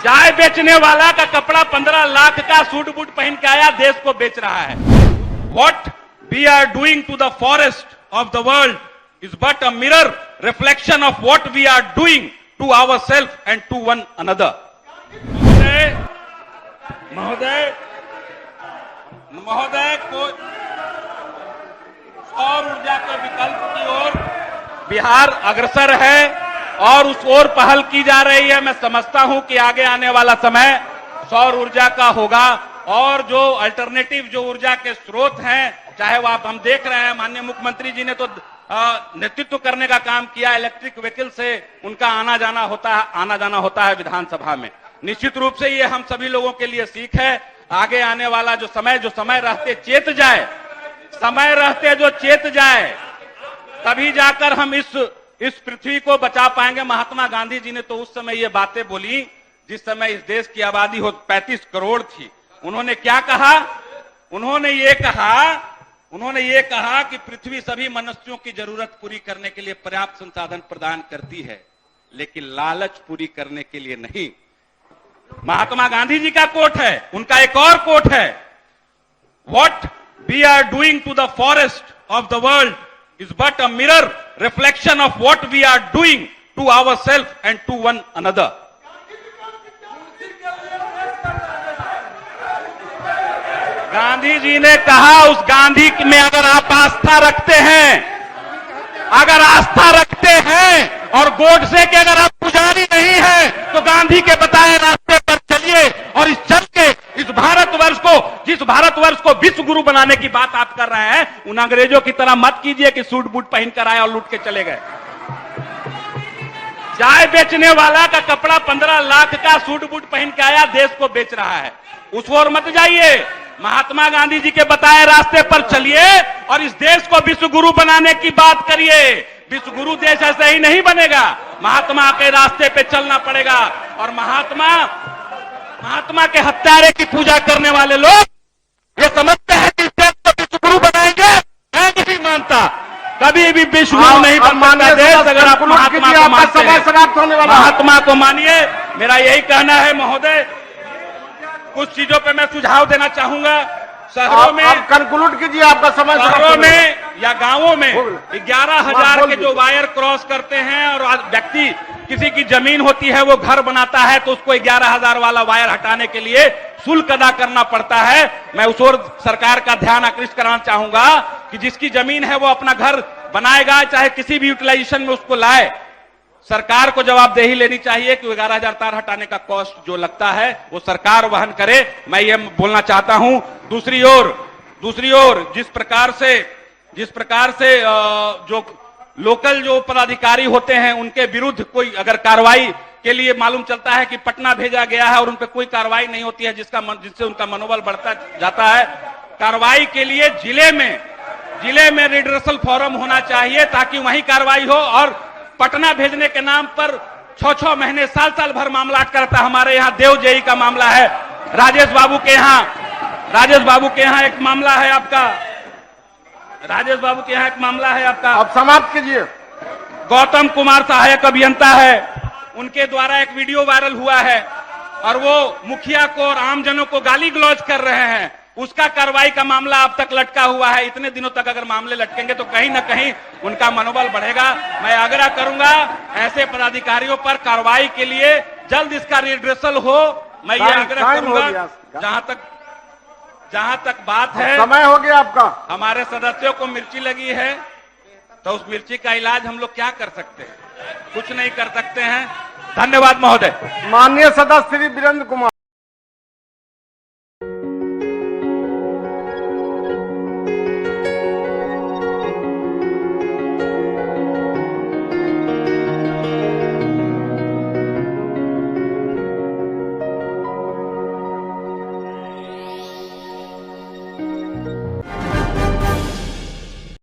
चाय बेचने वाला का कपड़ा 15 लाख का सूट बूट पहन के आया, देश को बेच रहा है। What we are doing to the forest of the world is but a mirror reflection of what we are doing to ourselves and to one another. महोदय को सौर ऊर्जा के विकल्प की ओर बिहार अग्रसर है और उस ओर पहल की जा रही है। मैं समझता हूं कि आगे आने वाला समय सौर ऊर्जा का होगा और जो अल्टरनेटिव जो ऊर्जा के स्रोत हैं, चाहे वो आप हम देख रहे हैं, माननीय मुख्यमंत्री जी ने तो नेतृत्व करने का काम किया। इलेक्ट्रिक व्हीकल से उनका आना जाना होता है विधानसभा में। निश्चित रूप से ये हम सभी लोगों के लिए सीख है। आगे आने वाला जो समय रहते चेत जाए, समय रहते जो चेत जाए, तभी जाकर हम इस पृथ्वी को बचा पाएंगे। महात्मा गांधी जी ने तो उस समय ये बातें बोली जिस समय इस देश की आबादी 35 करोड़ थी। उन्होंने क्या कहा? उन्होंने ये कहा कि पृथ्वी सभी मनुष्यों की जरूरत पूरी करने के लिए पर्याप्त संसाधन प्रदान करती है, लेकिन लालच पूरी करने के लिए नहीं। महात्मा गांधी जी का कोट है। उनका एक और कोट है, what we are doing to the forest of the world is but a mirror reflection of what we are doing to ourselves and to one another. Gandhi ji ने कहा, उस गांधी में अगर आप आस्था रखते हैं और गोडसे के अगर आप पुजारी नहीं है, तो गांधी के बताए रास्ते पर चलिए और इस भारतवर्ष को विश्व गुरु बनाने की बात आप कर रहे हैं। उन अंग्रेजों की तरह मत कीजिए कि सूट बूट पहन कर आए और लूट के चले गए। चाय बेचने वाला का कपड़ा 15 लाख का सूट बूट पहन के आया, देश को बेच रहा है। उस ओर मत जाइए। महात्मा गांधी जी के बताए रास्ते पर चलिए और इस देश को विश्व गुरु बनाने की बात करिए। विश्व गुरु देश ऐसे ही नहीं बनेगा, महात्मा के रास्ते पे चलना पड़ेगा। और महात्मा के हत्यारे की पूजा करने वाले लोग ये समझते हैं कि इस देश को विश्व गुरु बनाएंगे। मैं नहीं मानता, कभी भी विश्व गुरु नहीं बन सकता देश अगर आप महात्मा को मानते हैं। महात्मा को मानिए, मेरा यही कहना है। महोदय, कुछ चीजों पे मैं सुझाव देना चाहूंगा। शहरों में आप कंक्लूड कीजिए, आपका समय। शहरों में या गांवों में 11,000 के जो वायर क्रॉस करते हैं और व्यक्ति किसी की जमीन होती है, वो घर बनाता है, तो उसको 11,000 वाला वायर हटाने के लिए शुल्क अदा करना पड़ता है। मैं उस ओर सरकार का ध्यान आकृष्ट कराना चाहूंगा कि जिसकी जमीन है वो अपना घर बनाएगा, चाहे किसी भी यूटिलाइजेशन में उसको लाए। सरकार को जवाबदेही लेनी चाहिए कि 11,000 तार हटाने का कॉस्ट जो लगता है वो सरकार वहन करे। मैं ये बोलना चाहता हूं। दूसरी ओर जिस प्रकार से जो लोकल जो पदाधिकारी होते हैं उनके विरुद्ध कोई अगर कार्रवाई के लिए मालूम चलता है कि पटना भेजा गया है और उन पर कोई कार्रवाई नहीं होती है, जिससे उनका मनोबल बढ़ता जाता है। कार्रवाई के लिए जिले में रिड्रेसल फोरम होना चाहिए ताकि वहीं कार्रवाई हो। और पटना भेजने के नाम पर 6-6 महीने साल भर मामला अटकता। हमारे यहाँ देव जेई का मामला है, राजेश बाबू के यहाँ एक मामला है आपका। आप समाप्त कीजिए। गौतम कुमार सहायक अभियंता है, उनके द्वारा एक वीडियो वायरल हुआ है और वो मुखिया को और आमजनों को गाली गलौज कर रहे हैं। उसका कार्रवाई का मामला अब तक लटका हुआ है। इतने दिनों तक अगर मामले लटकेंगे तो कहीं ना कहीं उनका मनोबल बढ़ेगा। मैं आग्रह करूंगा ऐसे पदाधिकारियों पर कार्रवाई के लिए जल्द इसका रिड्रेसल हो। मैं ये आग्रह करूंगा। जहां तक बात है, समय हो गया आपका। हमारे सदस्यों को मिर्ची लगी है तो उस मिर्ची का इलाज हम लोग क्या कर सकते हैं? कुछ नहीं कर सकते हैं। धन्यवाद महोदय। माननीय सदस्य श्री वीरेंद्र कुमार।